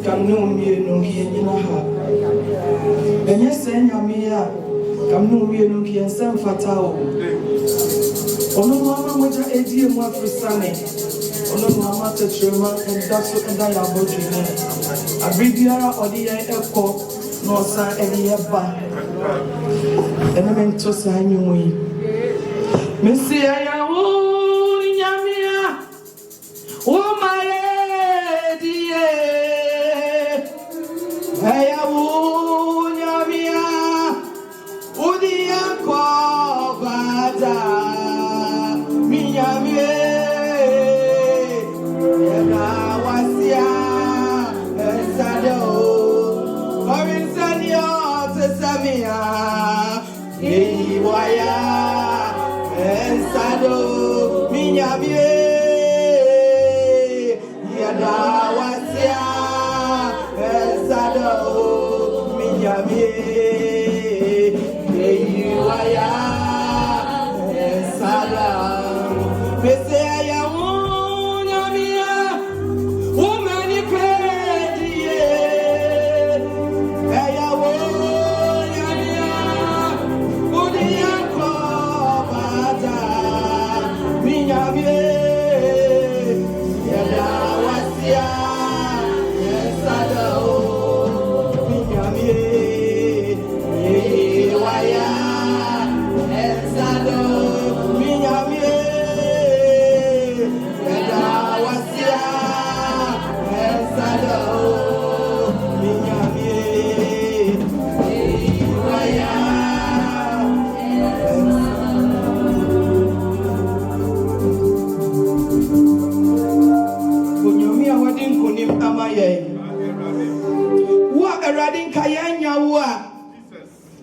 come no me no here. And yes, and Yamia, come no me no here, some fatal. Ono mama moja edi mu afrisane. Ono mama tetrema and daso and I abodwene. Abibiara odi yan ekọ no san edi eba. Enemento san nyuyi. Mesi ayawo nyamia. O maye die. Ayawo nyamia. Odi yanko bada.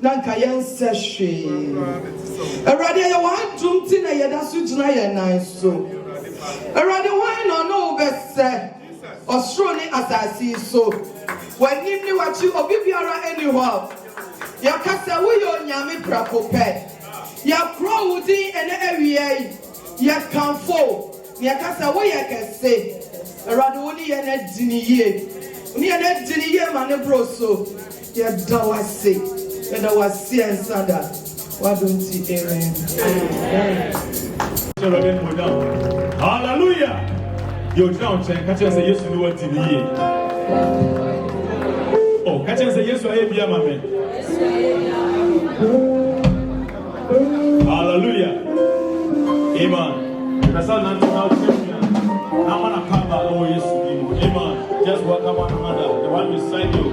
Nankayan seshe. Erade ya wan tumti na yeda sujina ye nanso. Erade wan no bese. Osro ni asasi so. Wanim ni wachi obi biara anyhow. Ya kasa wo yo nyame prakope. Ya kro wudi ene ewie. Ya kanfo. Ya kasa wo ye kese. Erade woni ye na diniye. Oni ye na diniye mane bro so. Ya dawase. And I was seeing Sada. Why don't you amen? Hallelujah. Yo, now, catch us say yes to what TV. Oh, catch us say yes to a man. Hallelujah. Amen. That's all now. Now, man, I come back. Oh, yes, amen. Just welcome one another. The one beside you.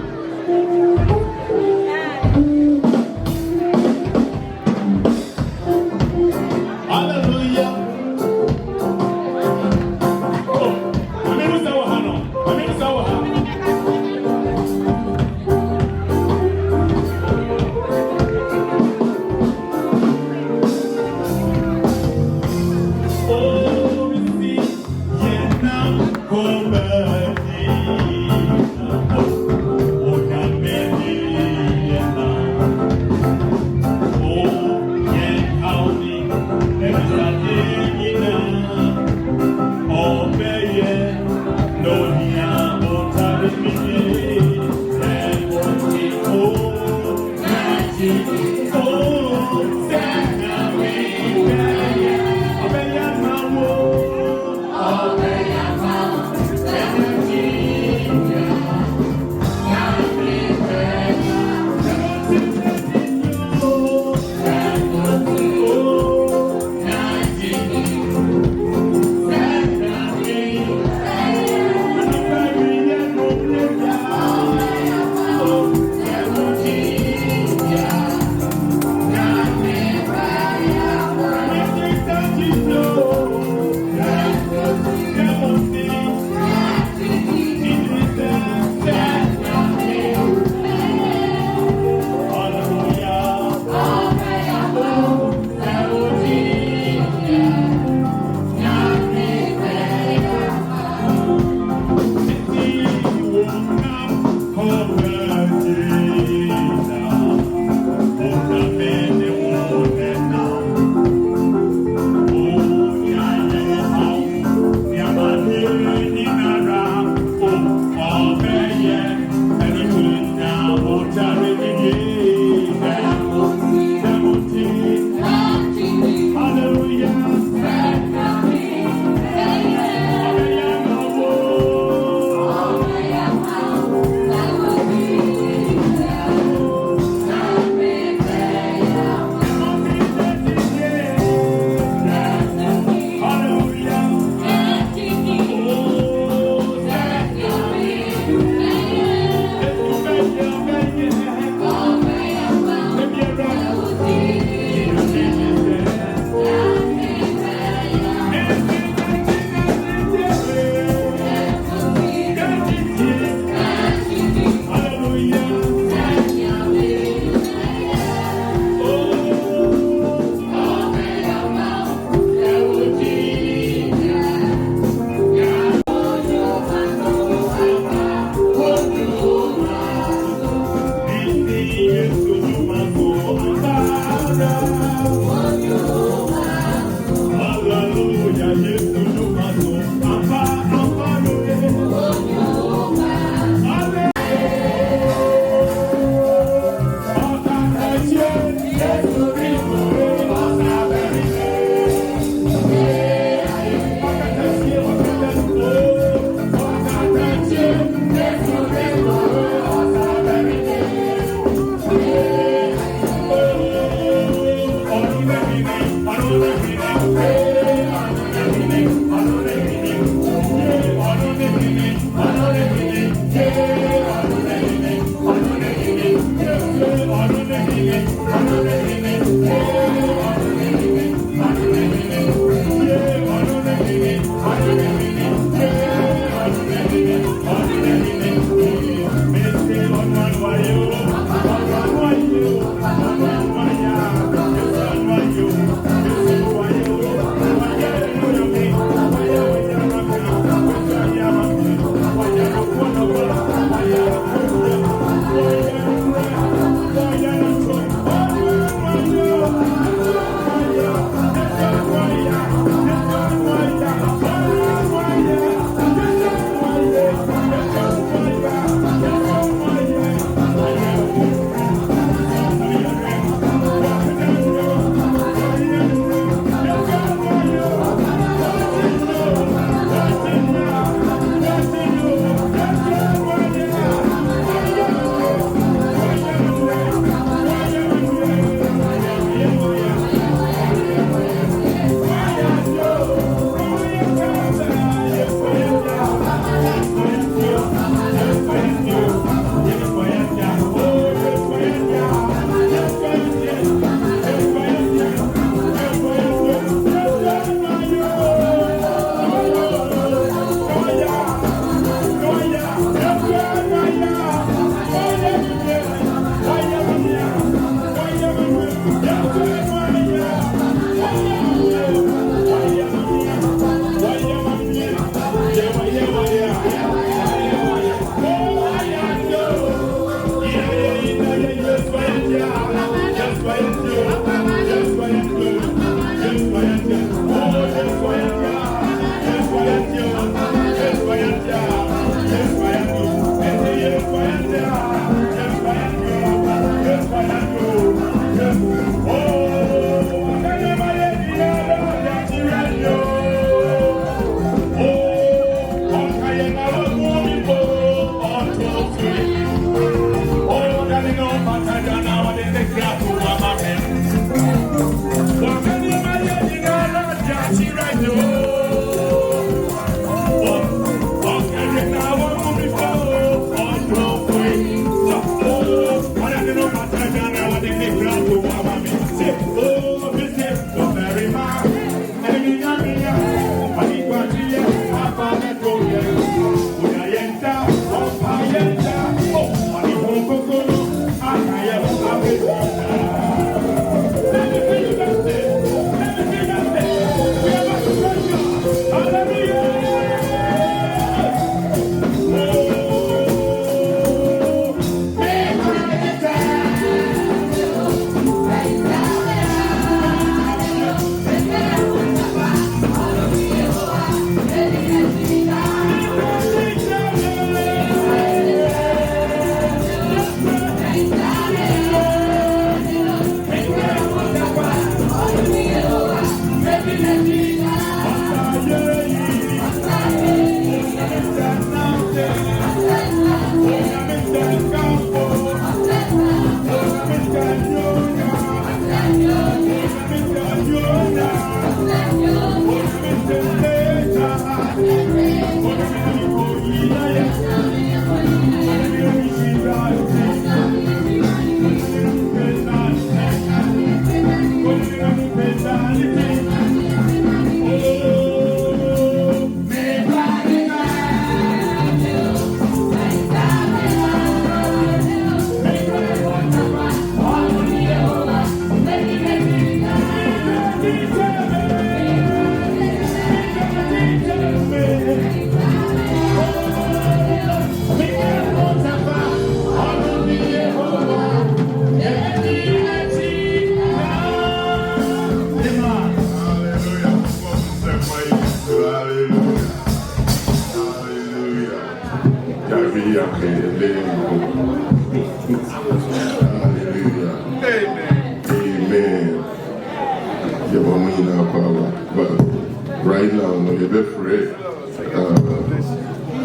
Right now, you're very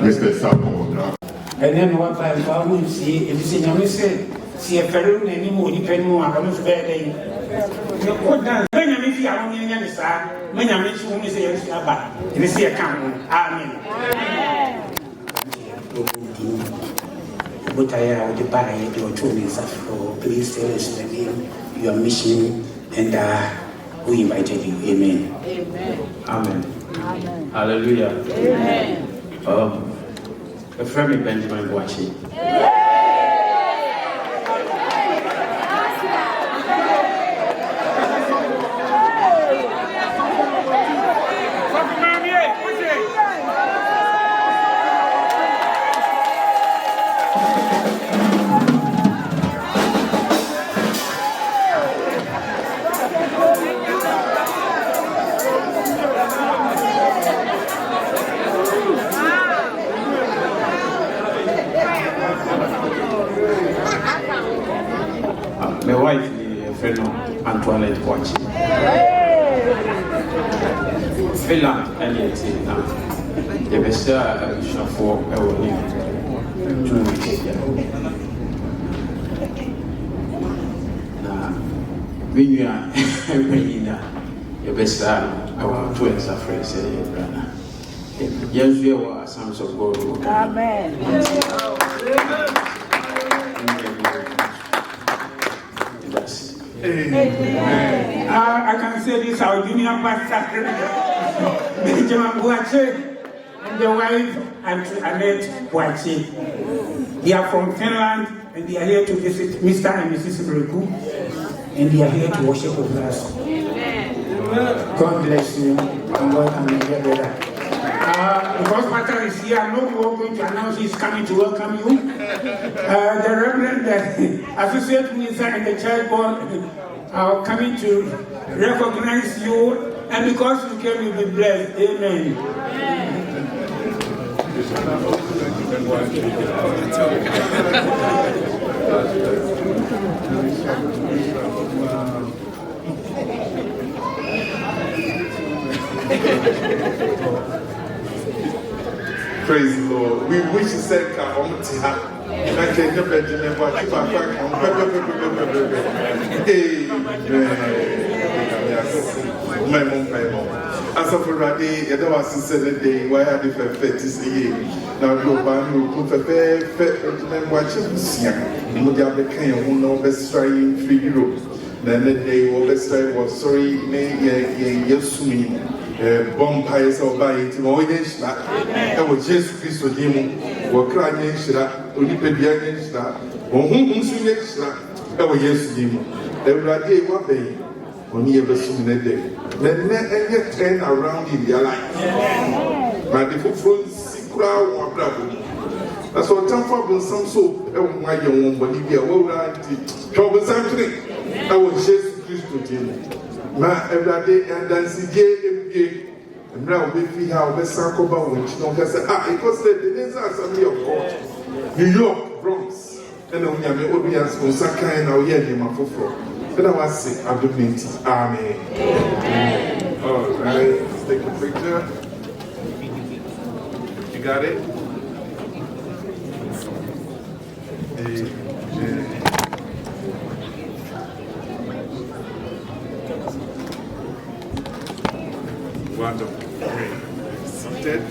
Mr. Samuel. And then what I found is if you see your mistake, see a Peru anymore, depending on how much better they see our young son, many are mentioned when you say about it. You see a camel. Amen. But I would buy your 2 minutes for please tell us the name, your mission, and we invited you. Amen. Amen. Amen. Hallelujah. Amen. A friend Benjamin Boachi. My wife is a friend of Antoinette Boachi. Finland, Elliot, now. The best shop for our name. 2 weeks. Now, when you are bringing the best our twins are friends. Yes, we are sons of God. Amen. I can say this, our junior pastor, Benjamin Boachi, and the wife, Annette Boachi. They are from Finland, and they are here to visit Mr. and Mrs. Breku, and they are here to worship with us. God bless you, and welcome you, dear brother. Because Pastor is here, I'm not going to announce he's coming to welcome you. The Reverend, the Associate Minister and the Church Board are coming to recognize you, and because you came, you'll be blessed. Amen. Praise the Lord. We wish to say, come on, Tia. I can't get Benjamin, but keep our back on. Yes. My mom. As of Friday, there was a certain day why I did a fetish. Now, go back to put a fair Benjamin watching Sia. Mugabe came who know best trying 3 euros. Then the day was best was sorry, yes, me. Bonfires or by it, or against that. I was just Christ with him, or crying against that, or Nipedia against that, or whom against that. I was yes, him. There were a day one day when he ever seen a day. Then let turn around in their life. But the footfall crowd or bravo. That's what time for some soap, my young one, but he will trouble something. I was just Christ with him. Ma every day and dancing day and now we see how the circle about which no can say it was the assembly of God. New York, Bronx, and only a me as for Sakai now here in my footfall. But I was sick of the minty. Amen. Alright, let's take a picture. You got it? Wonderful. Seated.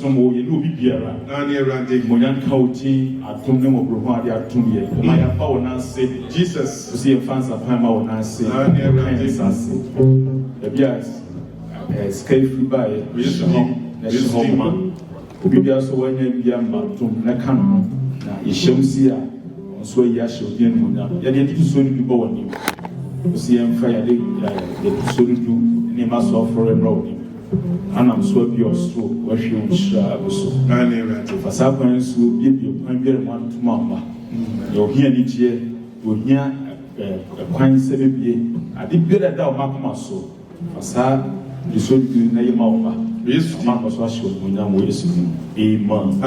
Somo ye no bibiara Nani Erade. monyan kauti atum ne mobro ade atum ye ma ya fa wona se Jesus. see fansa pama wona se Nani Erade. sase e bia sky free by Yes, na yes, homa bibia so wanya bia ma tum na kan no na ye hyemsi a so ya hye obi en monyan ya de di so ni bi bo woni see em fa ya de so du ni ma so for em no anam so bi oso wahwe unshira abuso Nani Erade. fasa kwan so bibio kwan biere mo antuma ma yo hia ni tie yo hia kwan se bibie ade biere da o makoma so fasa di so bi na yema o ba Yesu ma ko so ahye o nya mo Yesu amen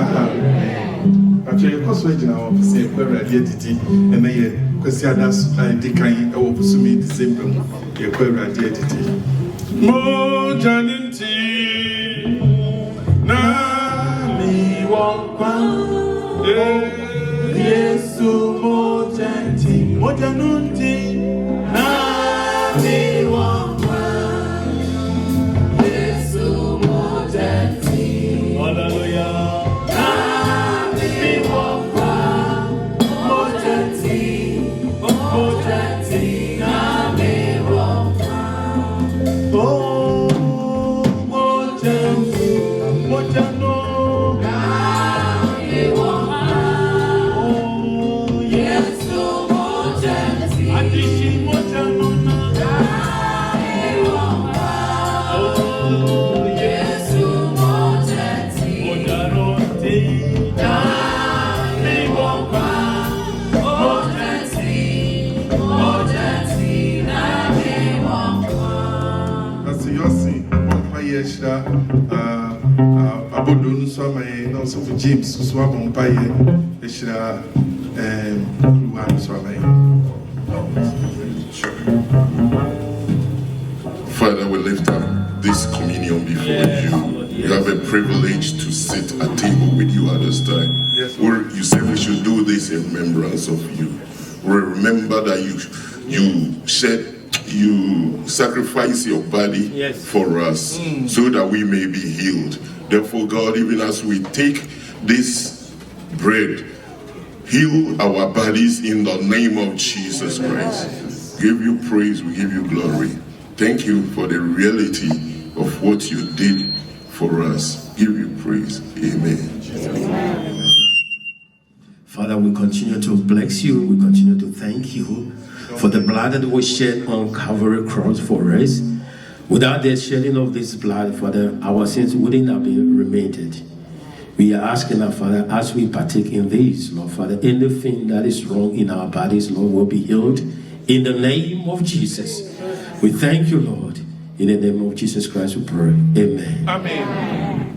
Ache koso ejina wo se kwara die titi ene ye kwesi adas di kan e wo busumi December mu ye kwara die titi mo janinti na mi wakwa Yesu mo janunti na mi wakwa Yesu mo janti hallelujah I Yeshra, Abodun Swamay, no so for James, Swabon Paye, Yeshra, Ruan Swamay. Father, we lift up this communion before you. You have a privilege to sit at table with you at this time. Yes, Where you said we should do this in remembrance of you. We remember that you sacrifice your body for us so that we may be healed. Therefore, God, even as we take this bread, heal our bodies in the name of Jesus Christ. Give you praise, we give you glory. Thank you for the reality of what you did for us. Give you praise. Amen. Father, we continue to bless you. We continue to thank you for the blood that was shed on Calvary cross for us. Without the shedding of this blood, Father, our sins wouldn't have been remitted. We are asking our Father, as we partake in this, Lord Father, anything that is wrong in our bodies, Lord, will be healed in the name of Jesus. We thank you, Lord. In the name of Jesus Christ we pray. Amen. Amen.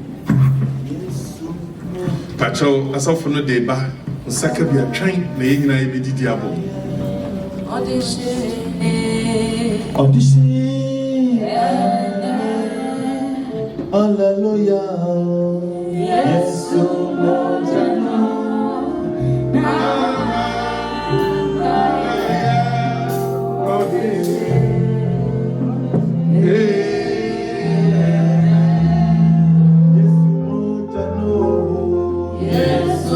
Pacho, asafo no de ba, nsaka bi atwan na yɛn nyinaa yɛbɛdidi abɔ. Audition. Hallelujah. Yes, Yes,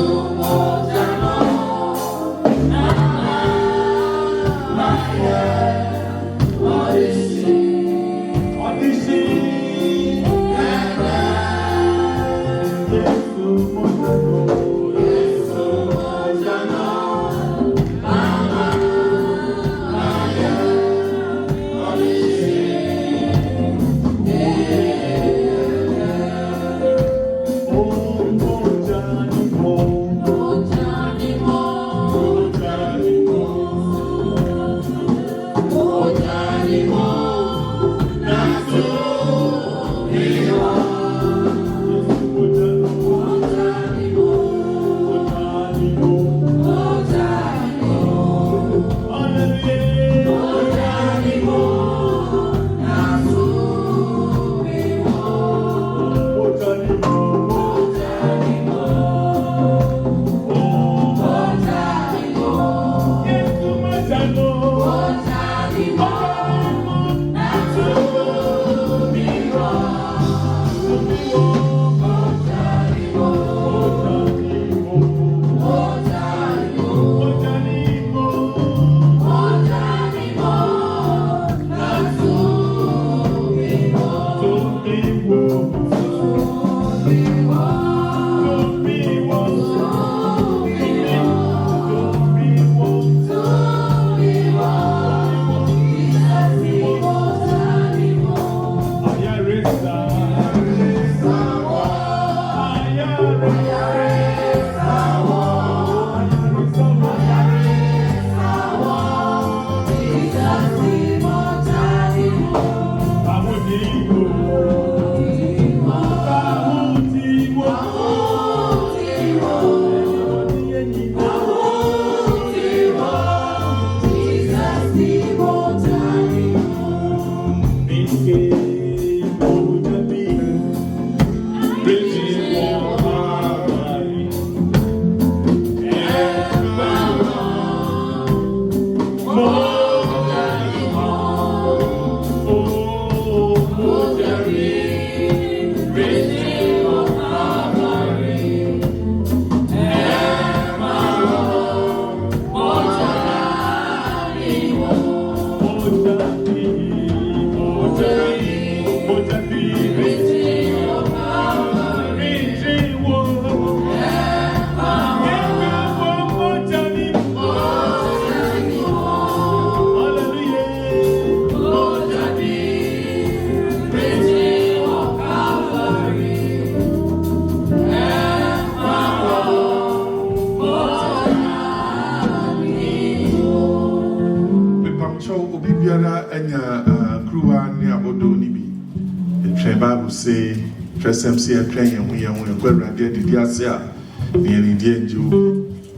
Bible say, first time see a train and we are going to get the Diasia, the Indian.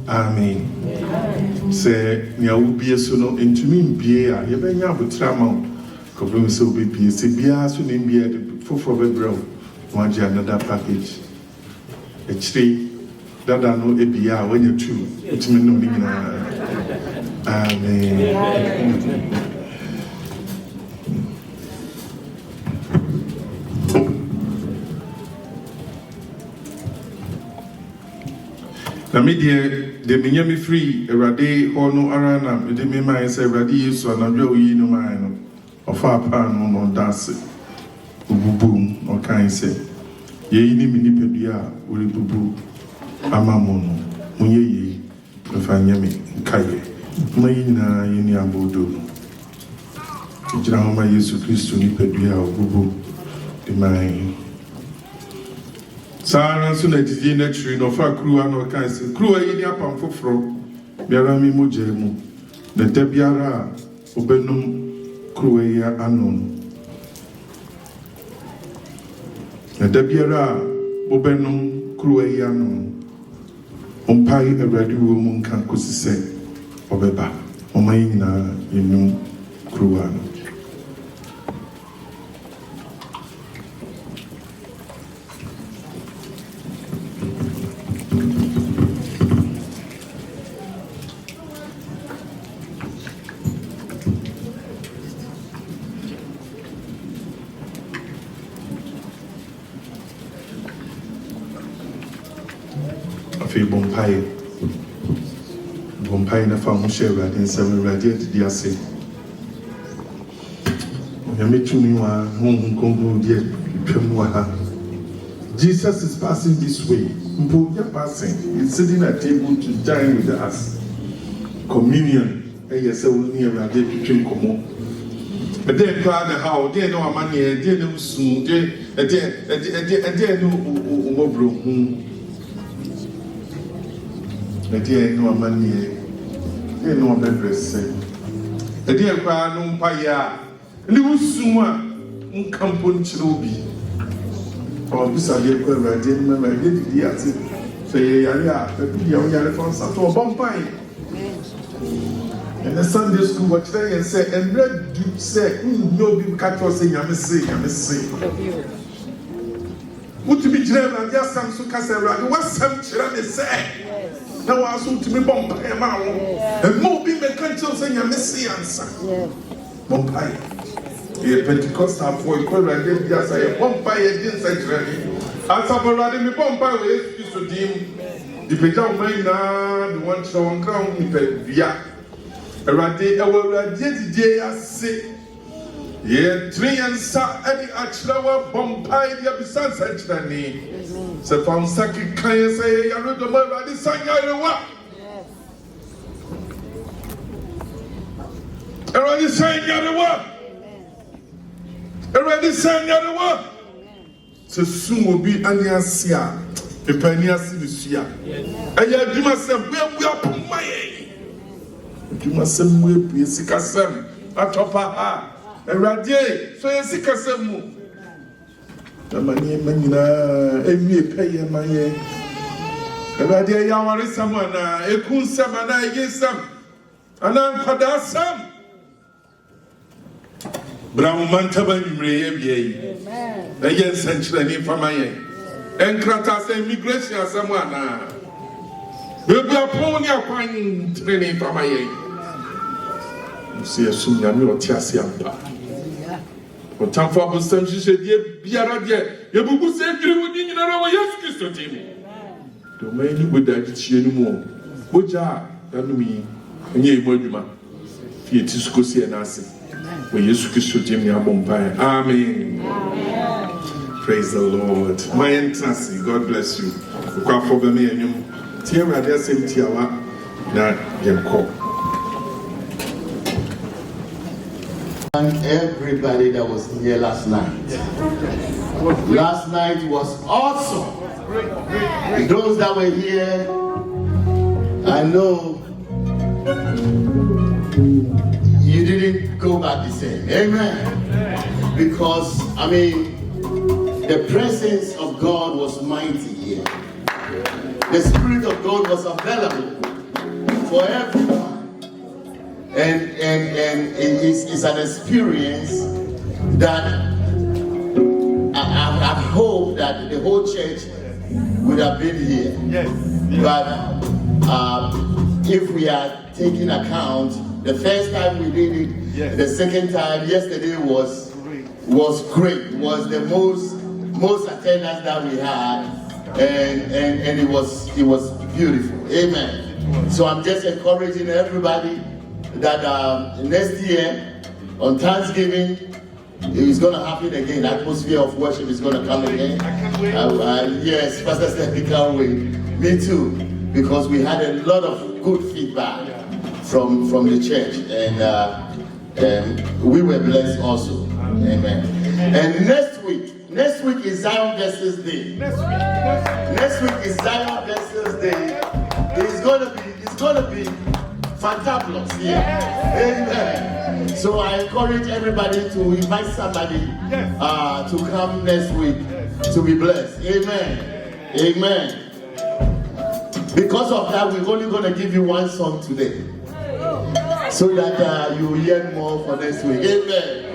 Amen. Say, near will be a sono into me, beer, you may have a trauma. Covering so be say, beer soon in beer, the for the brow, one another package. A tree that I know a beer when you're true. It's me no. Amen. Na me de me me free Erade hono arana me de me man say Erade Yesu anadwo yi no man no ofa pa no no dance bubu o kan say ye ni me nipadua ori bubu ama mo no munye yi fa nyame kaye mo yi na yi ni abodo jira ho ma Yesu Kristo nipadua o bubu de man Sarah so na didi na tree no fa kruwa no kan se kruwa yi ni apam foforo biara mi mo jere mu na da biara obenum kruwa yi anon na da biara obenum kruwa yi anon ompai Awurade wo mu nkan kosise obeba omayi na yenu kruwa no Bompay na fa mo share Awurade nsɛm Awurade didi ase nyame tumi wa honhom kronkron die twam wa ha. Jesus is passing this way. Mpo ya passing. He's sitting at table to dine with us. Communion say we ni Awurade twetwe komo. But then cry the how dey no amane dey no sun dey no umobro Edia no amanie, e no bedresse. Edia kwa no mpaya, ni wusuma nkampo nchire obi. O bisa de kwa Awurade ni ma de didi ate. So ye yare a, bi ya o yare for sato bompai. And the Sunday school what they say and red do say, no be catch us say yame say. What to be driven just some so kasa Awurade what some chira me say. Now I want to be bumped and more be mechanical saying a messy answer. Bumpy. The Pentecostal for equivalent did just say, Bumpy didn't say training. As I'm already me bumpy with you to dim. The Pejan Mina, the one show on crown with via. A radi, I will did day I say. Ye 3 and sa Eddie Achrawa Bumpy, the besides such a name. Se fam saki kan say ya no do ma Awurade sanya rewa Awurade sanya rewa se sum obi ani asia epani asi bisia aya adwuma sem bu apoma ye adwuma sem mu ebu sika sem atopa ha Awurade so ye sika sem mu Mani manina emi peye manye Awurade ya ware samana ekun samana yesam anan kwada sam Bramu mantaba nimre ye biye amen eye senchira ni famaye enkrata se immigration asamana bebi aponi akwan training famaye se asum nyame otiase ampa Otamfo abosam hihye die biara die yebugu se dwiri wudi nyina wa Yesu Kristo timi do mai ni bodaji chie ni mu boja anumi enye imo adwuma fi etisukosi na ase wa Yesu Kristo timi abompa amen praise the Lord my entrance God bless you kwa for be me enyum tie Awurade asem tiawa na yemko. Thank everybody that was here last night. Last night was awesome. Those that were here, I know you didn't go back the same. Amen. Because, I mean, the presence of God was mighty here. The Spirit of God was available for everyone. And it's an experience that I hope that the whole church would have been here. Yes. But if we are taking account, the first time we did it, yes. The second time, yesterday was great. Was the most attendance that we had, and it was beautiful. Amen. So I'm just encouraging everybody that next year on Thanksgiving it's going to happen again. The atmosphere of worship is going to come again. I can't wait. Yes, Pastor said he can't wait. Me too, because we had a lot of good feedback from the church, and we were blessed also. Amen. And next week is Zion Vessels Day. Next week is Zion Vessels Day. It's gonna be fantabulous here. Amen. So I encourage everybody to invite somebody to come next week to be blessed. Amen. Amen. Because of that, we're only going to give you one song today, so that you will hear more for next week. Amen.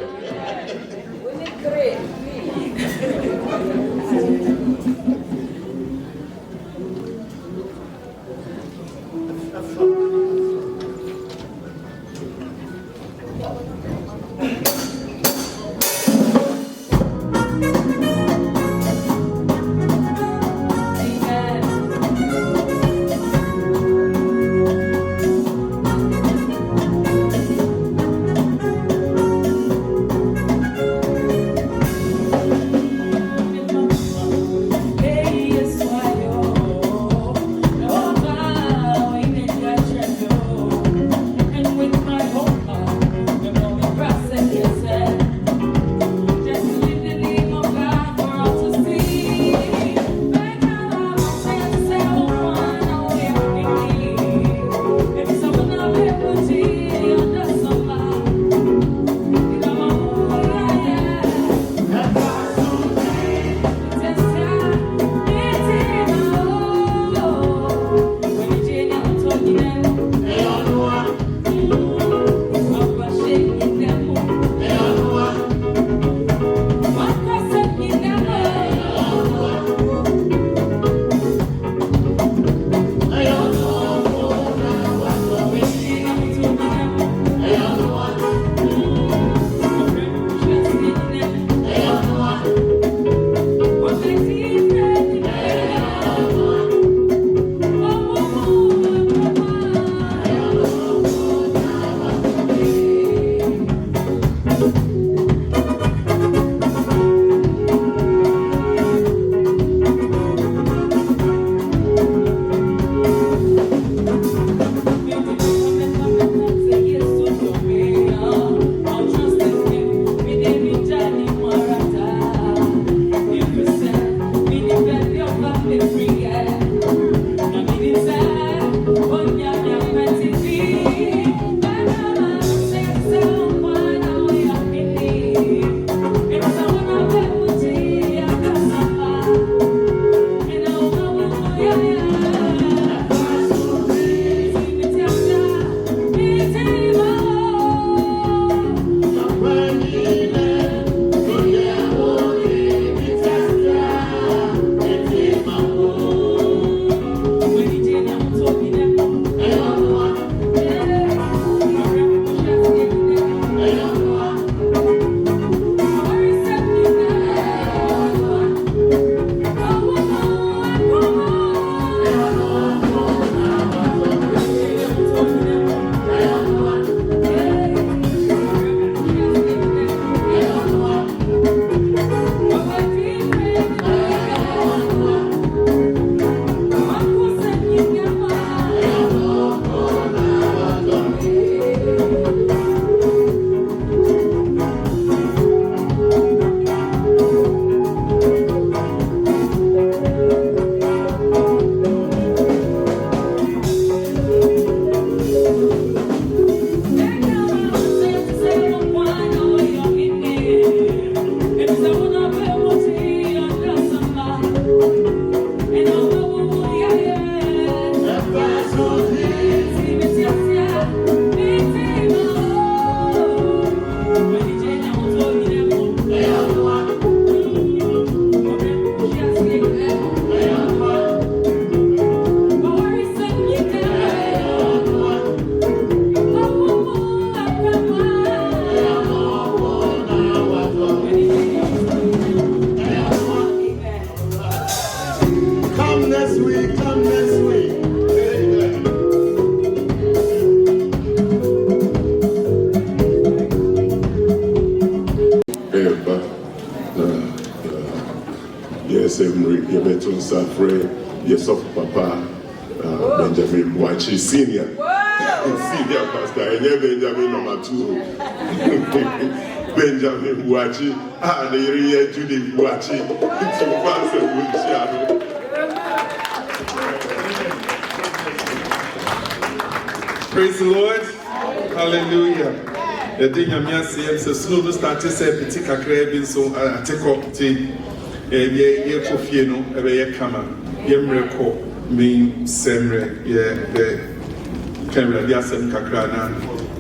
Yebeton Safre, yes of Papa, Benjamin Boachi Senior. Senior pastor, and Benjamin number 2. Benjamin Boachi, and the area Judy Boachi. It's a pastor with shadow. Praise the Lord. Hallelujah. The thing I'm saying is, slow to start to say, particular craving, so I take up tea. Ye coffee, no, a camera, Yemreco, me, Semre, the camera, the Assam Kakrana,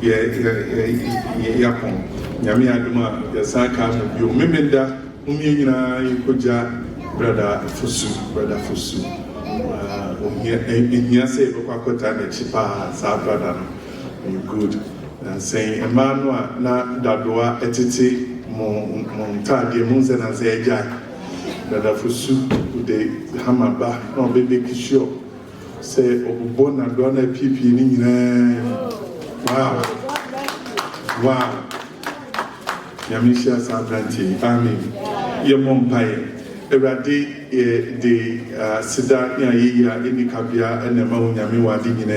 Yapon, Yami Aduma, the Saka, you Mimenda, Umina, Koja, brother Fusu. In Yase, Bakota, Chipa, Sabrada, you good. Saying, Emmanuel, na Dadua, etiti, Montadi, Munzen, and Zayja. Brother Fusu, the Hamaba, no baby Kisho. Say, Obona, Donna, Pipi, wow. Yamisha Sabranti, Amen. Your mom pie. Eradi, the Sida, Yaya, Inikabia, and the Maunami Wadi in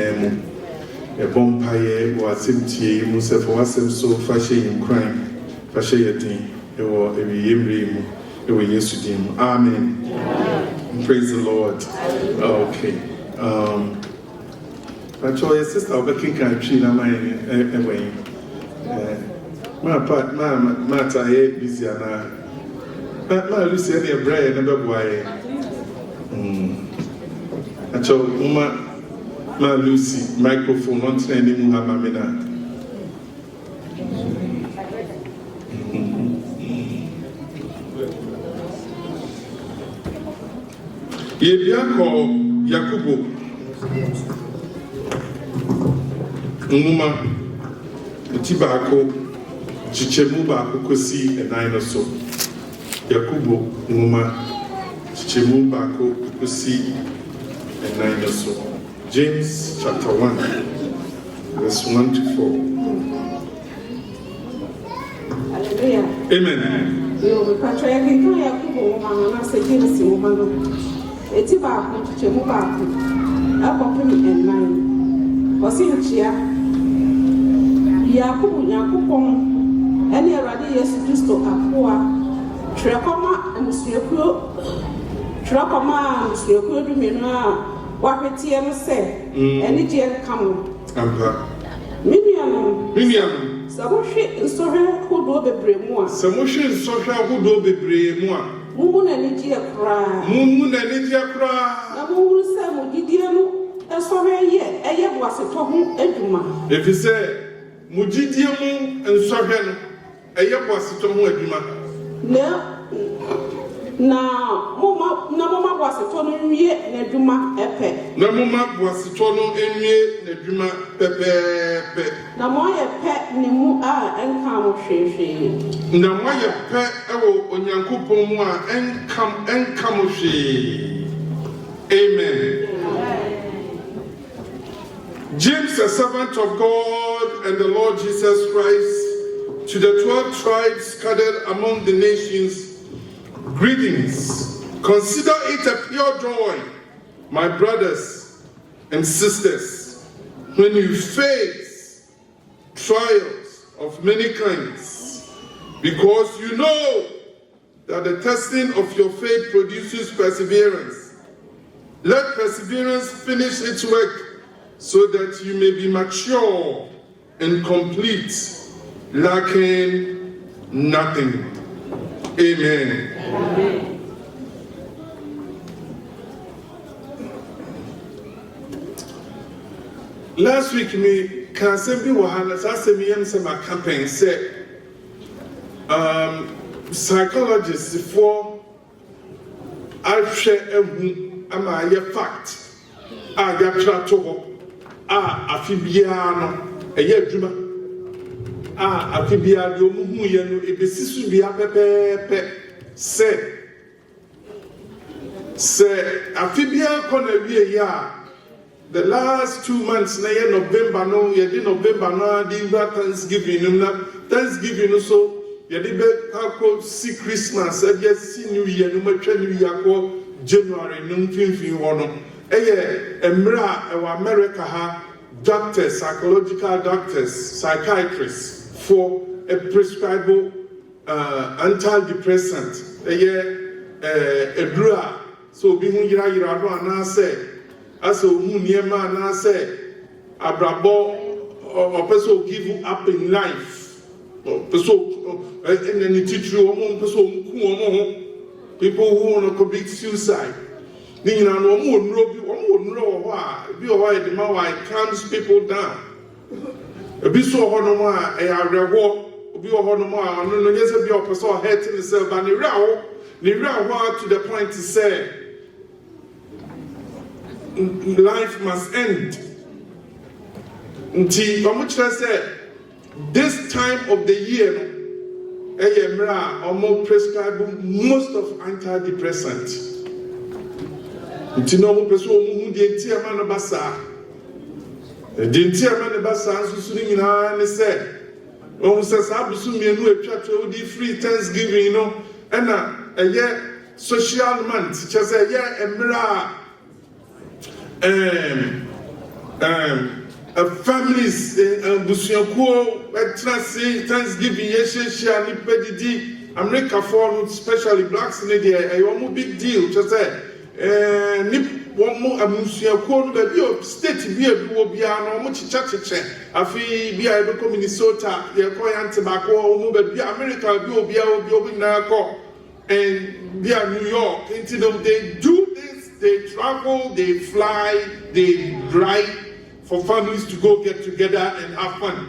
a bompire was empty, Musa for us, so fashion crime, fashion, or every year. Amen. Praise the Lord. Okay. But your sister, I'll be kicking tree. I'm away. My part, my tie busy and my Lucy, any bread and a boy. I told my Lucy microphone on training Muhammad. Yebiako Yakubu Numa Tibako Chichemu Bako Kosi and Dinosaur Yakubu Numa Chichemu Bako Kosi and Dinosaur. James chapter 1 verse 1 to 4. Hallelujah. Amen. You will portray Yakubu Mama James Mumano. Eti baako chichemu baako akɔpem ɛnan ɔsi nkyia Yakubu Nyankopɔn ɛne Awurade Yesu Kristo akoa twerɛkɔma amusuakuo dumienu a wahweteɛ no sɛ ɛne gyeɛ nka mo Miniam sɛ mohwe nsɔhwɛ ahodoɔ bebree mu a Mumu na nijia kra. Na mumu se mo gidie no esore eye boaseto ho adwuma. If you say mo gidie mu nsɔhwɛ no eye boaseto ho adwuma. Na moma boaseto no nwie na adwuma epe. Na moma boaseto no enwie na adwuma pepepe. Na mo ye pe ni mu a enka mo hwehwe. Na mo ye pe ewo Onyankopɔn mu a enka mo hwe. Amen. James, a servant of God and the Lord Jesus Christ, to the 12 tribes scattered among the nations, greetings. Consider it a pure joy, my brothers and sisters, when you face trials of many kinds, because you know that the testing of your faith produces perseverance. Let perseverance finish its work so that you may be mature and complete, lacking nothing. Amen. Last week, me can say be wahala. I say me am say my campaign say psychologists for I share am a fact. I got to afibiano a year juma. Afibia do mu ye no ebesisu bia pepepe se afibia kona wie ya. The last 2 months na ye November no ye di November na di Thanksgiving na Thanksgiving so ye di be kako see Christmas e ye see New Year no matwa New Year ko January no mfimfini hɔ no ɛyɛ mmerɛ a America ha doctors, psychological doctors, psychiatrists for a prescribable antidepressant a drug. So be who yira do anase as a who niema anase abrabo or person give up in life. Person and then teach you people who want to commit suicide. It calms people down. A bit so honor, a reward, be a honor, and yes, be a person hurting himself, and the real to the point to say life must end. Until much I said, this time of the year, or more prescribed most of antidepressants. Until no person who did tear man basa. The tear man basa, so soon and said, oh, says Abusumi and no church will be free Thanksgiving, you know, and a year social month, just a year families, Busianko, Thanksgiving, yes, America for especially blacks in India, a big deal, just say. One more Amusianko, the state beer will be an much chache. I feel be able to Minnesota, the Koyan tobacco, but America will be open now, and be New York. They do this, they travel, they fly, they drive for families to go get together and have fun.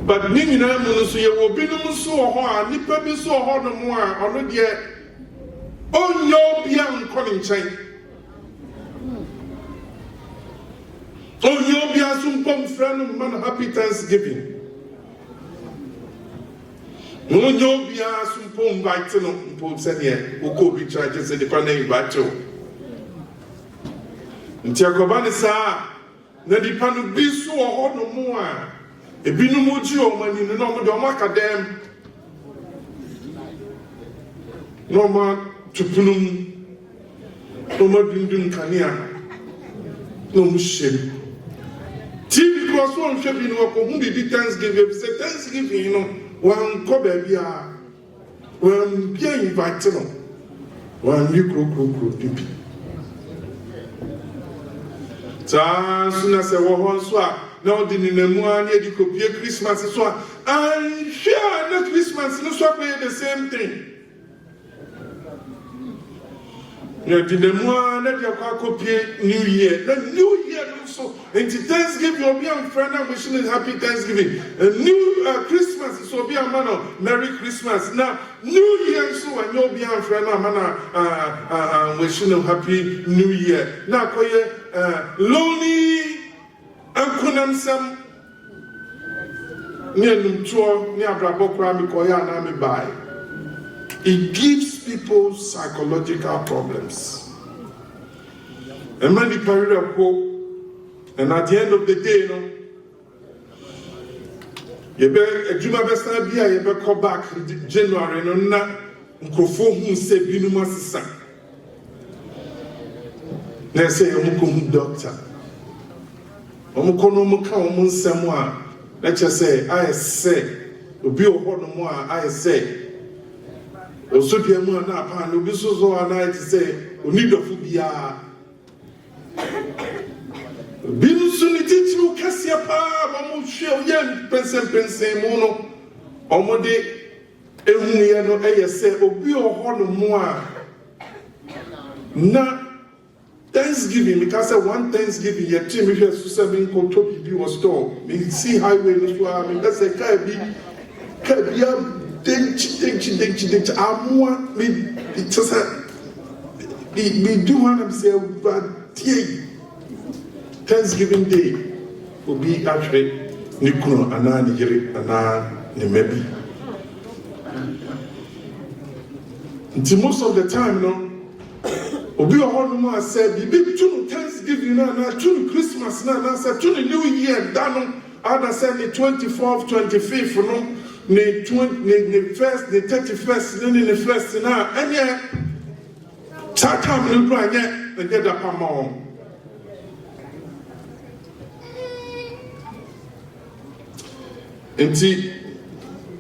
But Nina Musuya will be no so hard, Nipper be so hard no more, already. Oh, no, beyond calling chain. Oh, no, beyond some pump friend man happy Thanksgiving. No, no, beyond some pump biting pump said here, who could be charges in the panel battle. Ntiakobanisa na di panu bi so ho no mu a ebinu mu ji o mani no mo do makadem no ma tupunum no ma dundun kania no mu shem ti because one shebi no ko hu bi Thanksgiving say Thanksgiving you know wan ko ba bia wan bia invite no wan ni kro pipi. Soon as I was so now the Nemua near the copy Christmas so and share not Christmas, no swap the same thing. The Nemua let your copy New Year, the New Year also, and Thanksgiving will be on friend and wishing happy Thanksgiving. A new Christmas so be a man Merry Christmas. Now New Year so and you'll be on friend and man wishing happy New Year. Now lonely Uncle Sam near Numtua, near Brabokra, Mikoya, and Ami Bai. It gives people psychological problems. And many period of hope, and at the end of the day, you know, you better Juma Besta Bia, you better come back January, no, not Nkofo who say Binuma Sisa. Let's say I'm a doctor. I'm a common someone. Let's just say, I say, be a horn more, I say. Also, be a more now, and be so and I say, we need a fubia. Bin soon teach you Cassia Pa, Mamu Shell, young Pense Mono, Omode, Emuiano, I say, or be a horn more. Not Thanksgiving, because I want Thanksgiving, your team if you're 7 Kotobi was told. We see highway, I mean, that's a Kabi, we do want to say, but Thanksgiving Day will be actually Nikuno, Anna, Nigeri, Anna, Nemebi. Until most of the time, no. Obi Ohono said, "Be to Thanksgiving na to Christmas na said to the New Year dano." Other said the 24th, 25th, no. the 31st, then the first now, and yet, Chatham will grind yet, and get up a more. And see,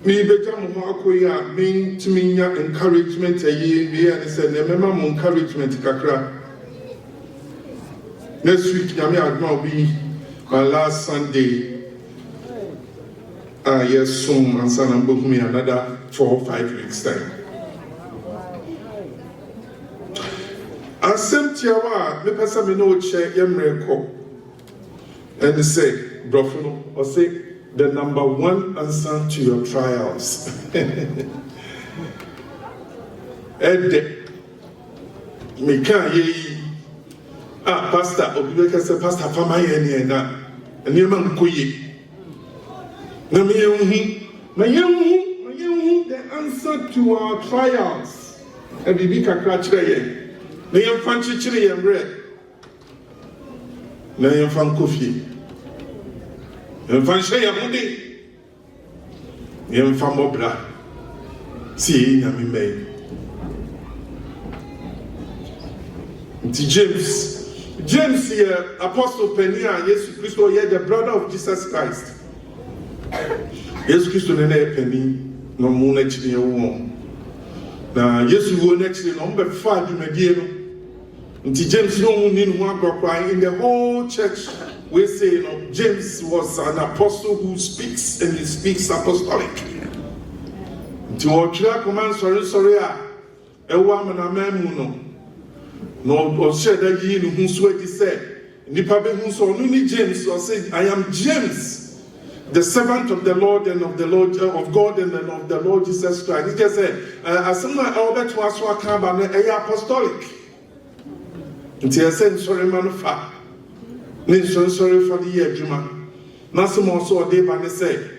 me become more mean to me encouragement a year, and said, remember encouragement, Kakra. Next week, Yami will be my last Sunday. Yes, soon, and son, and book me another 4 or 5 weeks' time. And same Tiawa, me person me know check Yemreko. And they say, Brofano, or say, the number 1 answer to your trials. Ede, me can't ye. Pastor, Obibeka say, Pastor, Fama Yeni, and Yeman Kuyi. The answer to our trials. And we can catch the young fancy chili and bread. The young fan coffee. The fan shay and money. The young fan mobla. See, Yami May. James here, Apostle Penia, Jesus Christ, here, the brother of Jesus Christ. Yes, Christo nene penny no moon actually won. Now, yes, you will actually number 5 you may give. Until James no one in one in the whole church. We say, you know, James was an apostle who speaks and he speaks apostolic. To our church command, sorry, a woman a man no share that ye who sweat said. Nipa who saw only James or said, I am James. The servant of the Lord and of the Lord of God and of the Lord Jesus Christ. He just said, as someone over to us who are apostolic. Until I said, sorry, man of fact. Sorry for the year, Juma. Nothing more so, they van say.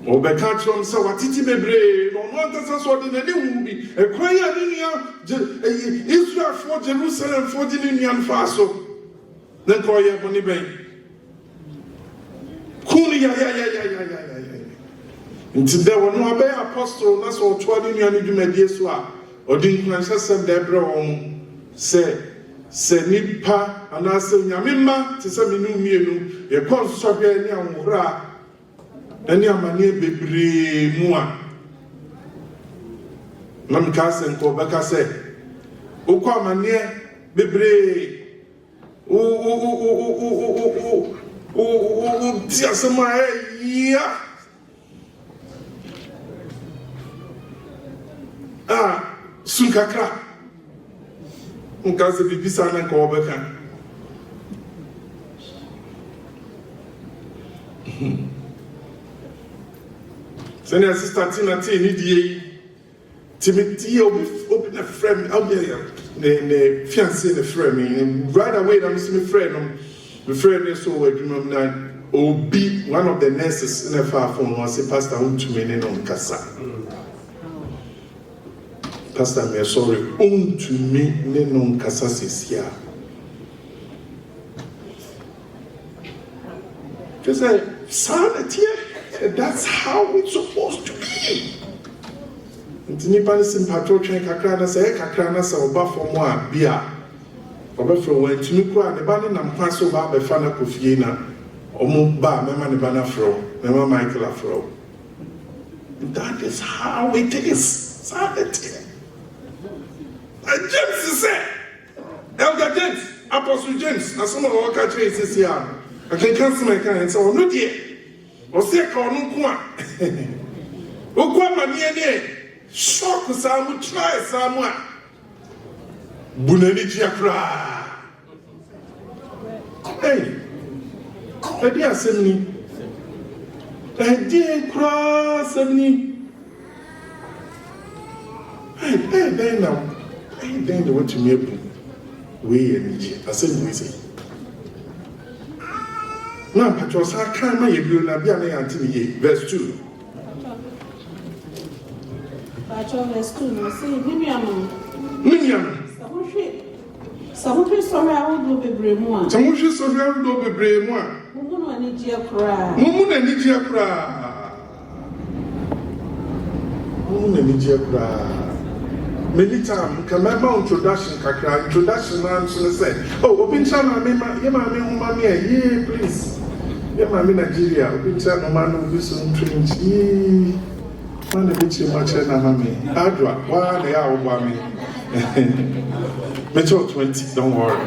Or by catch from so what it may be, no one does us what in a new movie. A choir in Israel for Jerusalem for the Indian Faso. Then call your money bank. Yeah. Until there were no apostle, that's all 12 years you made this one. Or didn't Manchester Debra say Nipa and I say Yamima to some new meal, a consort any amura, any amani baby mua. Mam Cassin Kobaka said, Oka mania baby. Tia sama ya. Sunkakra. Unkaze bibisa na nka obeka. Senior sister Tina T ni die. Timothy open a frame out there. The fiancé the frame. Right away I'm see my friend. My friend is so that Obi, one of the nurses in the far from was a pastor who to me on Kasa. Pastor, me sorry, own to me on Kasa says here. Just say, sanity, that's how it's supposed to be. And Nipan is in patrol train Kakrana say, Kakrana say, Oba for more beer. Oba for when to me, the banning and pass over the Fana Kofiena, or Mumba, Mamma Nibana Fro, Mamma Michael Afro. That is how it is. Sanity. And James said, Elder James, Apostle James, as some of our country is here. I can cancel my car and say, oh, no, dear. Or say, call no qua. Okwa Mania, shock some, try someone. Bunani Jakra. Hey, I dear send me. I dear cross me. Hey, then now. Hey, then they want to make way and I said, we say. Now, Patros, I can't make you not be an anti verse 2. Patros, verse 2, no, see, Miniam. Samuel sorry, I will be brave one. Samuel sorry, I will be brave one. Mumu and Nigia cry. Mumu and Nigia cry. Many times, can my introduction, and say, oh, open channel, yeah, please. Yeah, my Nigeria, open channel, man, will be so trained. Man, a bit much, and Adra, why they are over me. Metro 20, don't worry.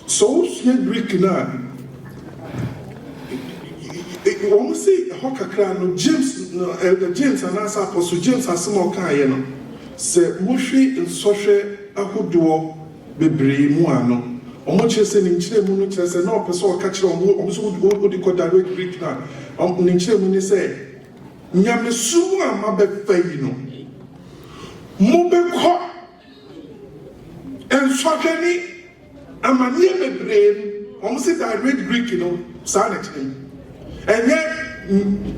So, Greek now. When we say Hokakra, James and answer Apostle James has some more kind. Say, Mushi and social Ahuduo Bebre Muano. Or much as an inch, and no person catch on who also would direct Greek now. Ninche when they say, Nyamesua Mabe Fayino Mube Hot and Swakani. I'm a near brain, almost I read Greek, sanity. And yet,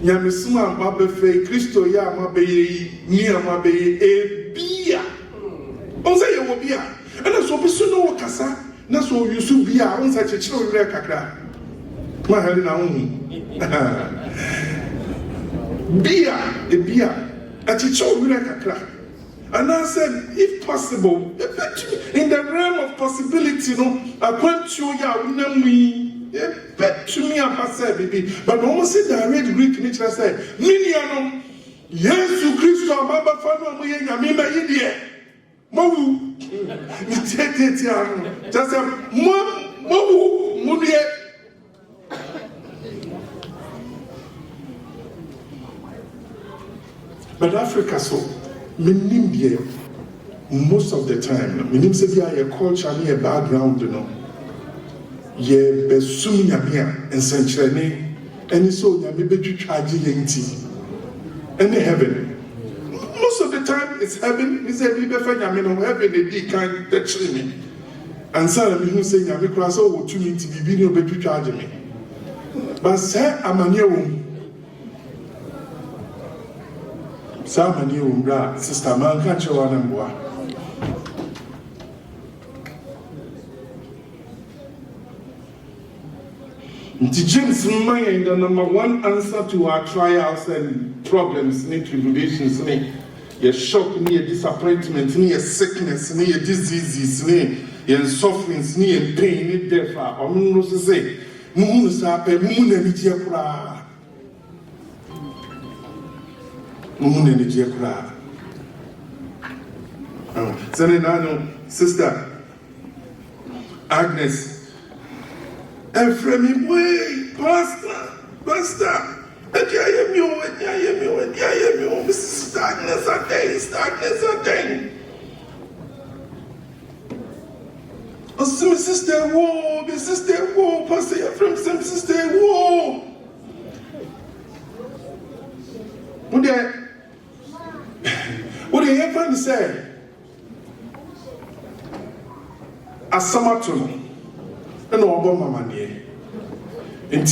Yamisuma, Mabefe, Christo, Yamabe, Niamabe, a beer. Oh, say you will be. And that's what we know, Cassa. That's what you should be on such a children. My head now. Beer, a beer, at your children. And I said, if possible, in the realm of possibility, I went to you, bet to me, I said, baby. But almost said, I read Greek, which I said, Miniano, yes, you Christo, Baba Fano, Yamima, India. Mobu, just a Mobu, Mudia. But Africa, so. Most of the time, minim say be a culture near background, ye besum nyamia and senchene, and so nyame be charge yenti. And heaven. Most of the time it's heaven, we say we be fa nyame no heaven dey kan the chimi. And so me who say nyame cross o to me to be no be charge me. But say amanye wo Samani umbra, Sister Man can't show one and boy. James mind the number one answer to our trials and problems, tribulations, your shock, your disappointment, your sickness, your diseases, your sufferings, your pain, your death. I'm not to say, Moon is up a moon and it's your cry. Sister Agnes, Ephraim, way, Pastor, and Sister Agnes again. Oh, sister, whoa, Pastor Ephraim, sister, whoa. What do you hear from say? Asamato and Obo Mama near. And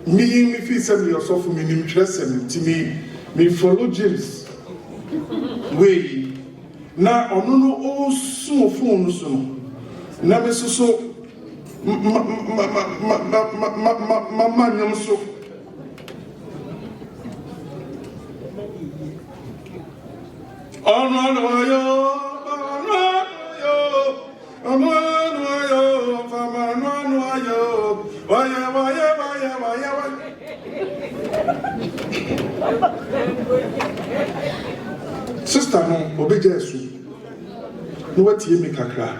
me feel some yourself for me interest and to me follow James. Way now on no all soon phone so. Now me so mama so. Sister, no, obey Jesus. No, what you make a cry?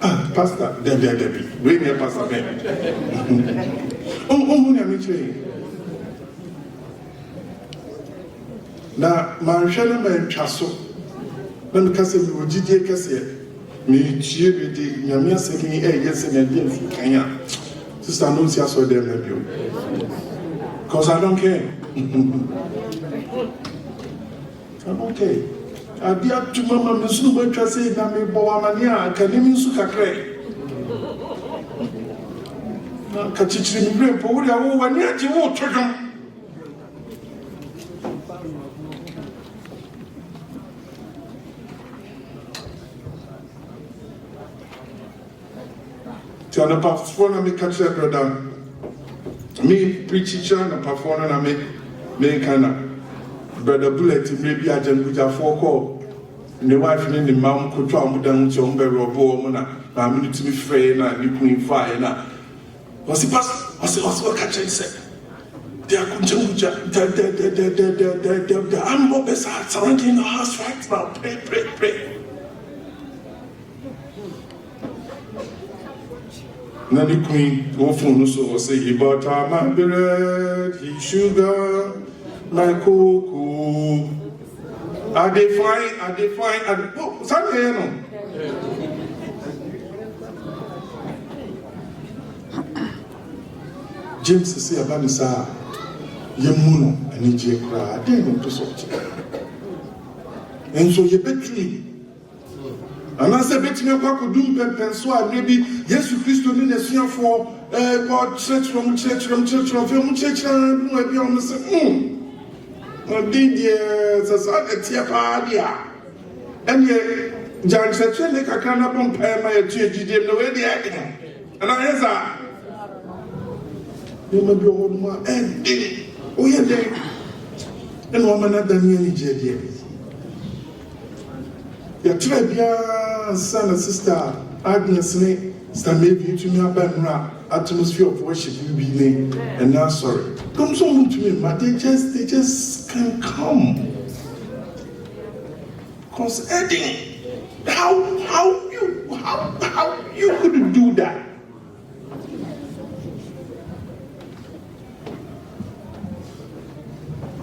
Ah, Pastor, Debbie, bring me a Pastor Ben. Now, Marshall and Chasso, when the Castle would GD Cassia, me cheer with the Yamia second yes and again, Kenya. Sister, no, see us with them, because I don't care. I'm okay. I dear to Mamma Musuba Tracey, Nami Boamania, Kanimi Sukakre. Kachichi, Podia, one year to water. To an apostle, I make catch brother. Me preacher and performer, and I make kind of brother bullet, maybe I just put a 4 call. And the wife and the mom could try to down to Umber or Bowman, I'm going to be free and you can fire. Was the pastor? I said, also catch and said, they are going to the animals are surrounding the house right now. Pray. Now the queen, often also say, he bought my bread, his sugar, my cocoa. Are they fine? Oh, Sunday, no. James say about this, Yamuno, and Ije cry, I didn't want to sort. And so you bet me. And I said, bet me a quack do so maybe yes, Christ in the senior for God, church from film, church, and maybe on the same. Did yes, as a tea party. And yet, John said, I cannot compare my church, the way they are. And I answer, you may be old man, and did it. Oh, yeah, they. And woman at Daniel J. Your tribe, son and sister, Agnes, maybe to me about atmosphere of worship you be named, and now sorry. Come so much to me, but they just can't come. Because Eddie, how you could do that?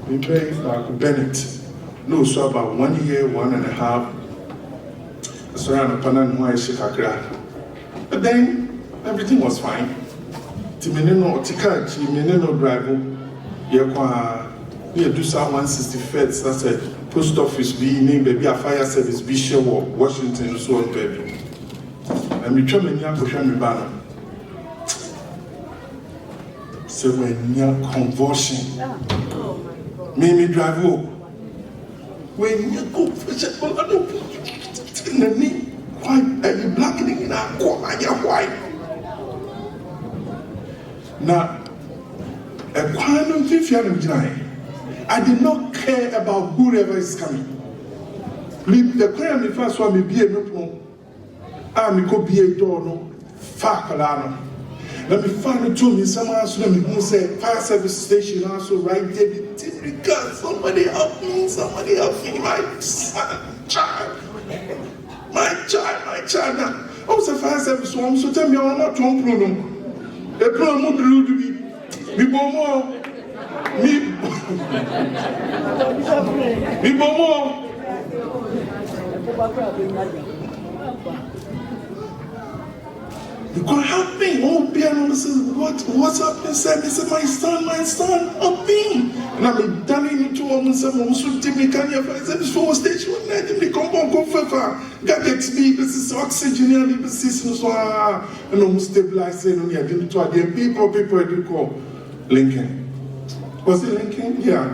We pray for Bennett. No, so about 1 year, 1.5. So I'm a panan who I shikakra. But then everything was fine. Timinino Tika, Timinino Drive, Yakwa, near Dusa 165th, that's a post office being named baby a fire service Bishop Washington, so on baby. And we try and young Koshami banner. So when near convulsion, me drive home. When you go for in the knee, white, and you blackening in our corner, you're white. Now, a quantum 50 I did not care about whoever is coming. The prayer me first one me be a no. I me go be a door no. Fakalano. Let me find it to me someone so let me go say fire service station also right there. Because somebody help me, my child. My child. I was a fire service one, so tell me I'm not one problem. The problem would be me more. You could help me. Oh, piano, what's up? He said, my son, help me. And I'm done into someone who take me can you said this for station night and come for got this is oxygen this is so and almost stabilizing on the identity again. People do call Lincoln. Was it Lincoln? Yeah.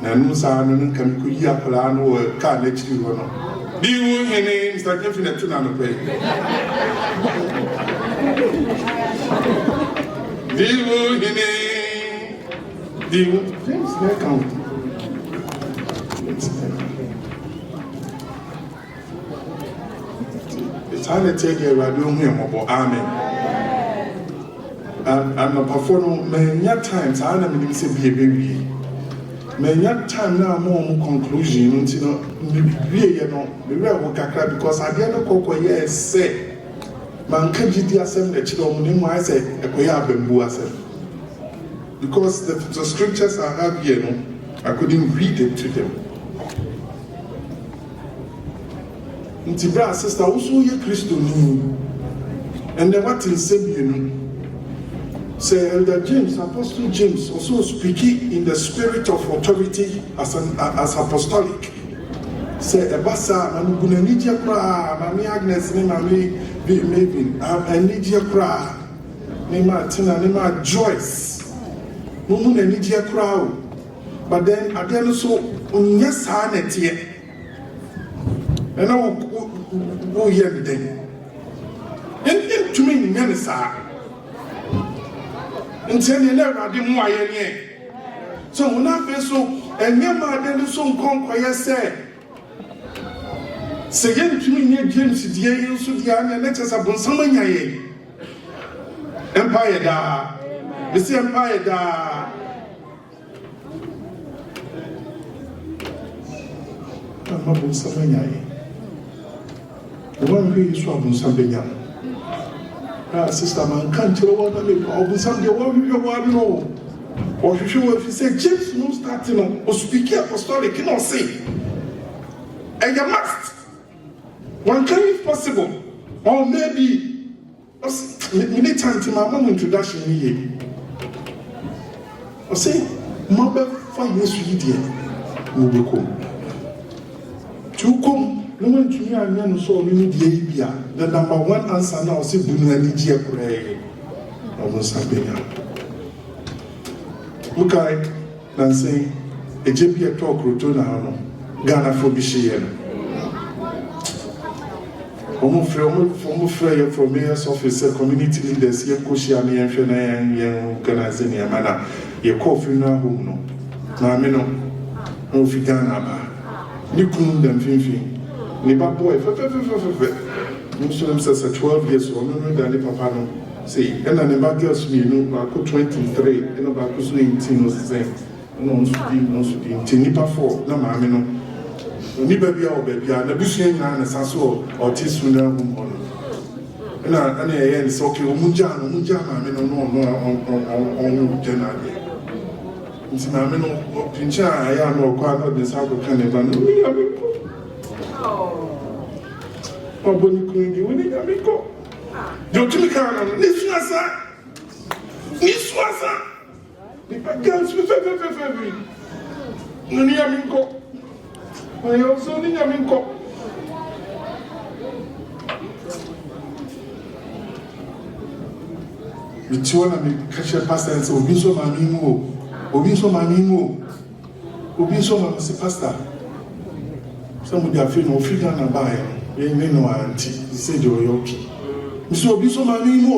Nanusa and can you plan or can't let you run. Do you hear names like infinite to none of Do you hear names? Do you James count? It's hard to take a radio here, amen. And I'm a performer many times. I don't say be a baby. Many time now more conclusion until because I didn't know yes say man can't do assembly I say because the scriptures I have here I couldn't read it to them. Brother sister also ye Christo and then what is saying say Elder James, Apostle James, also speaking in the spirit of authority as apostolic. Say Ebasa, Manu Gunanidia Pra, Mami Agnes, Mami Mavin, Anidia Pra, Nima Tina, Nima Joyce, Mumun Anidia Crowd. But then again, so yes, Hanet yet. And now who hear the day. And to me, Mensa. And tell you never, I didn't want any. So when I feel so, and your mother is so conquer, say to me, near James, the Ayan, so the Anna letters upon someone. Empire da, this empire da. I'm not something. The one who is from something. Sister man can't tell what I live. Or something, what you want to know. Or if you say, James, no starting or speaking apostolic, cannot say. And you must. One can if possible. Or maybe, many times in my mom introduction here. Or say, Mother, 5 years with you, will come. To come. No one to me and so many the number one answer now say Bunani pray. I was happy. Okay, Nancy, a JP talk rotuna, Ghana for Bishian. From mayor's office, community leaders, Yakushiani and Fena and young Ganazania Mana, your coffee now home no. Mamino, no Figana, Nikun and Finfin. Nipa boy, Muslim says 12 years old, no, Danny Papa. See, and then the girls, me, no, I could 23, and about 18 was the same. No, Nipa 4, no, Mamino. Nipa be our baby, and the Bushian and Sasso or Tisuna. And I it's okay, Munjana, Mamino, no, generally. It's Mamino, Pincha, I am no quite the South of Canada. Oh, when you when you go. Don't you come? This was the girls with every. Nuniaminko. I also Nuniaminko. Which one of the catch a pastor and say, Obiso Mamimo, pastor. Some of their feeling of figure and buy. You know, auntie, he said you're okay. Mr. Obiso Mamimo.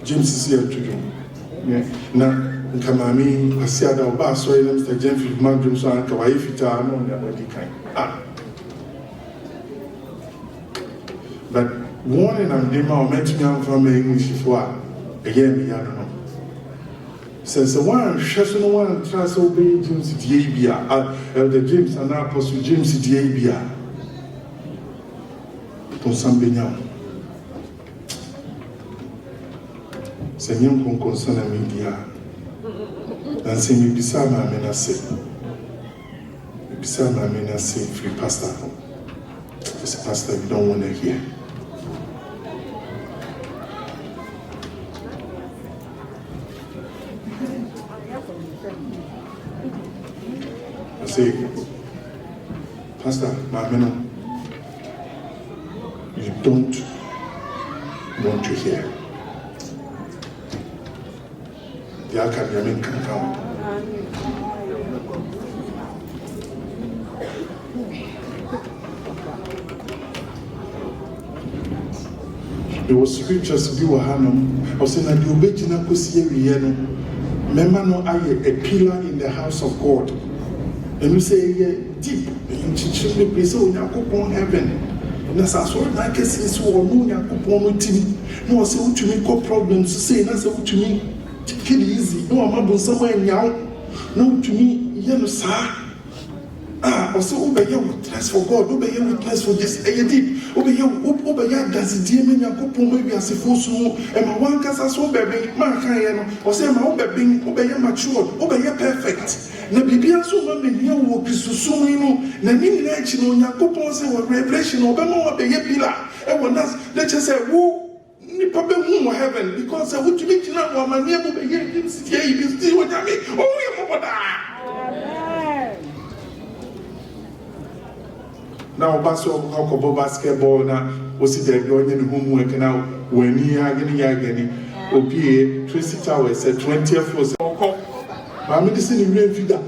James is here to you. Now, Kamami, Asiada, Obaso, Mr. James, Madrum, so and Kawaii Fita, no, nobody kind. But warning and demo met me out from English for a year, I don't know. Since the one, Shasson one tries to obey James Diabia, Elder James and Apostle James Diabia. For some benyam. Senyam concern a media. And say, me beside my menace. Beside my menace, free pastor. As a pastor, you don't want to hear. Say, Pastor, Mamino, you don't want to hear. The academic can come. There was scriptures to be Wahanum. I was saying that the Obejina Kusiano, Memano aye a pillar in the house of God. And you say, yeah, deep in the place of Yakupon heaven. And as I saw like a sense or no Yakupon team, no, say what to me, got problems to say, that's what to me, kill easy, no, I'm about somewhere in Yao, no, to me, yellow, sir. Or so obey your witness for God, obey your witness for this, a deep, obey your does it dear me, Yakupon, maybe as a full soul, and my one cast as obey, Mark, or say my obey your mature, obey your perfect. Na bibia so ma me hia wo Kristosom yi no na ni na echi no Yakopon se wo revelation obema wo be ye pillar e wo nas let you say wo ni pabe hu heaven because wo to be kina wo ma ne mo be ye city yi bi still wo nyame o ye mo boda. Now baso ko basketball na o si de go nye ni homework na wani ageni opie 20 towers 20th floor. I'm medicine in real figure.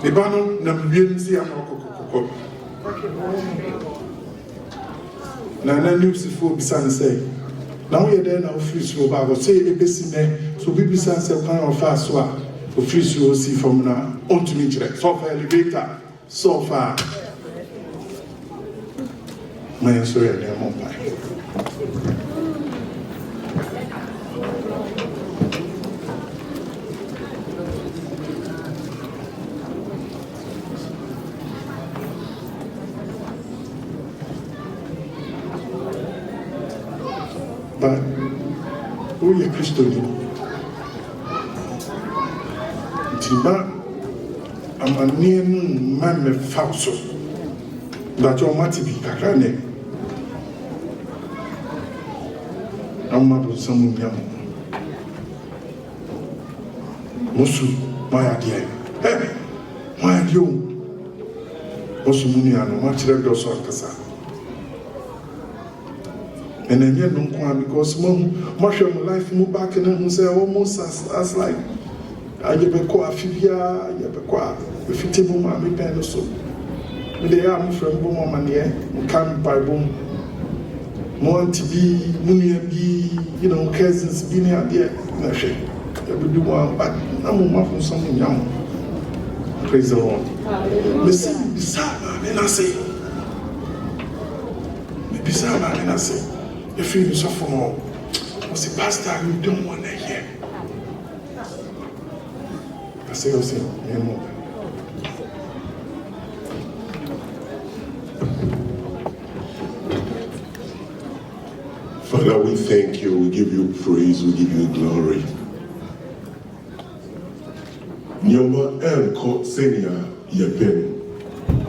Ibano na mbien si amokokoko. Na news for bisan say. Now we there now free so ba say ebesi ne so bisan say kan of fast so a free so see from na ontumi kire. So for elevator so far. My sorry there mo pa. But who is Christian? Tima, I'm a near man me falso. That your mati be kakane. I'm not some young. Musu, my idea. Hey, my idea. Musu Muniano, much red or so kasa. And then you don't come because much of my life move back and say almost as like I have a core fibia, I have a core if you take my pen or so. They are from Boom here, come by Boom. More to be, Munia be, you know, cousins being out there. No shame. I will do one, but I'm more from something young. Praise the Lord. Beside, I say, beside, I say. You feel so for more. I say, Pastor, you don't want to hear. I say, you know. Father, we thank you, we give you praise, we give you glory. Nyoma elko senia yepen.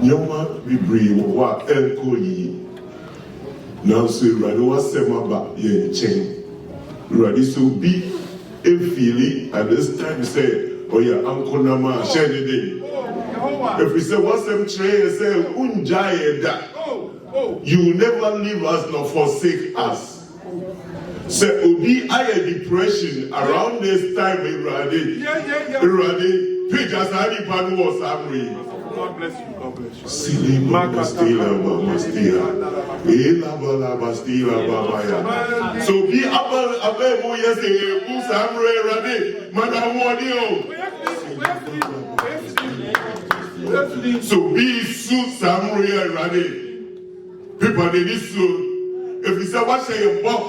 Nyoma bibri wa elko yi. Now, so Radu was sema ye chain. Radu so be a feeling at this time say, oh yeah, Uncle Nama, share the day. If we say what's them train, say, unjaye da. You will never leave us nor forsake us. Say, Obi, I had depression around this time, Radu. Radu, Peter's Hari Padu was angry. God bless you. God bless you. Silima Bastila Bastila. Ela Bala Bastila Babaya. So be Abel yesterday, who's Amre Rade, Madame Wadio. So be Su Samre Rade. People did this soon. If you say what say your book,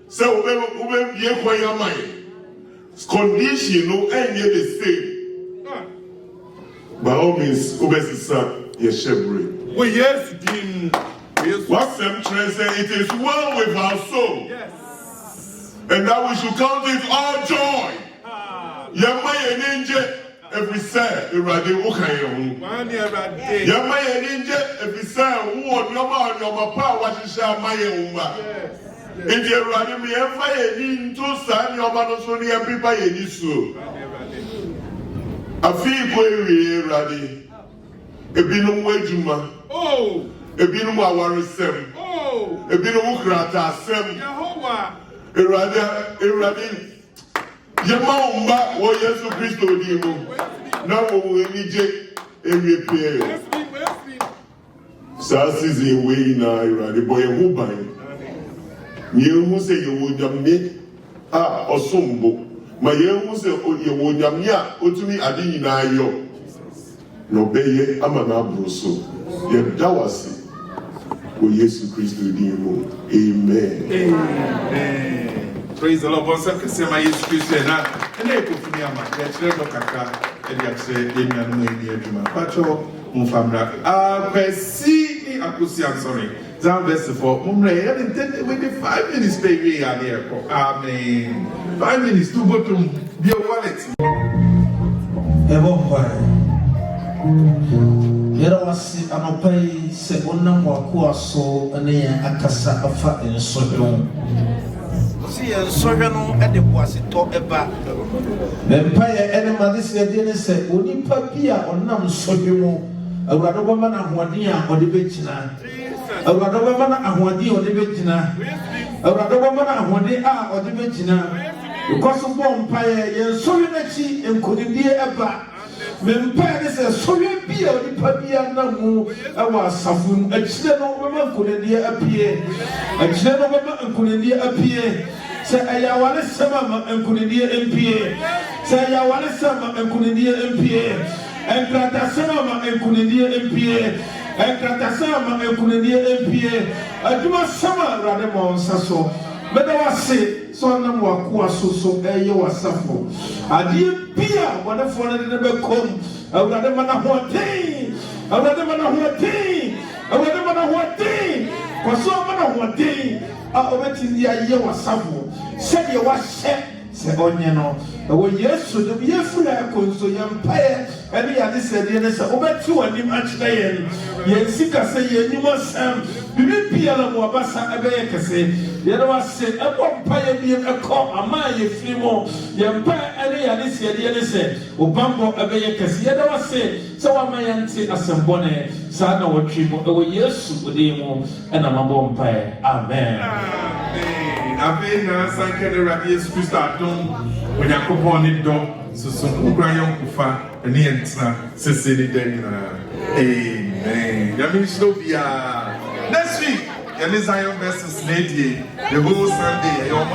say Ube be a quiet mind. Condition no any the same. By all means, Ubesisa, Yeshebre. Well, yes, Dean. What's them trend say? It is well with our soul. Yes. And that we should count it all joy. Yamaya ninja, every say, Irade Ukayo. Yamaya ninja, every say, who on your man, your papa, what is Shamaya Uma. In the Irade, me and fire into San, your man, so near people in Isu. Afi kwe Radi. Ebinum wejuma. Oh. Ebinum awarisem. Oh. Ebinum ukrata sem. Yehovah. Eradi. Yema umba wo Yesu Kristo di mu. Na wo enije ewipe. Sa season we na Eradi boy hu ban. Nyehu se yewo jamne a osombo. Ma yehu se yewo jamne a otumi ade nyina ayo. No beye amana bruso. Ye dawasi. O Yesu Kristo di mu. Amen. Amen. Praise the Lord. Bonsa kese ma Yesu Kristo na. Ene ekofuni ama. Ya chire do kaka. Edi akse enya no eni adwuma. Pacho mfamra. Kwesi ni akusi I'm sorry. Down verse 4. Mumre, you intended with the 5 minutes pay we are there. Amen. 5 minutes to go to be a wallet. Yera wasi anopai se onam wakuwa so ane akasa afa ensodon. Si ensodon no ede boase to eba. Empire ene madisi ede ne se onipa bia onam sodwemo awurade boma na ahoɔden a ɔde bɛgyina. Awurade boma na ahoɔden a ɔde bɛgyina. Awurade boma na ahoɔden a ɔde bɛgyina. Because of one empire, yen sori n'akyi nkonimdie eba. Mempa ne se so we bia onipa bia na mu ewa asafo mu akyire no bema nkonadie apie akyire no bema nkonadie apie se ayawale sama nkonadie empie se ayawale sama nkonadie empie enkrata sama nkonadie empie enkrata sama nkonadie empie aduma sama rade mo nsaso meda wase so na mo akwa so eye wasafo adie bia wonafo na de be kom awurade mana hoten awurade mana hoten awurade mana hoten kwaso mana hoten a obetindi aye wasafo se de wahye se onye no wo yesu de yefura konso yampae ene ya de se de ne se obeti wanim akyere yen yensika se yenim asam bibia la mo abasa abeye kese yere wase ebompae bi ekọ ama yefrimo yampae ene ya de se de ne se obambo abeye kese yere wase se wa mayanti asembone sa na wotwimo wo yesu odimo ena mabompae amen. Amen. Na sanke de Radio Yesu Kristo adom onyankopon ni do susu ukra yon kufa ni entra sese ni den na amen. Yami shobia next week Zion versus Lady the whole Sunday your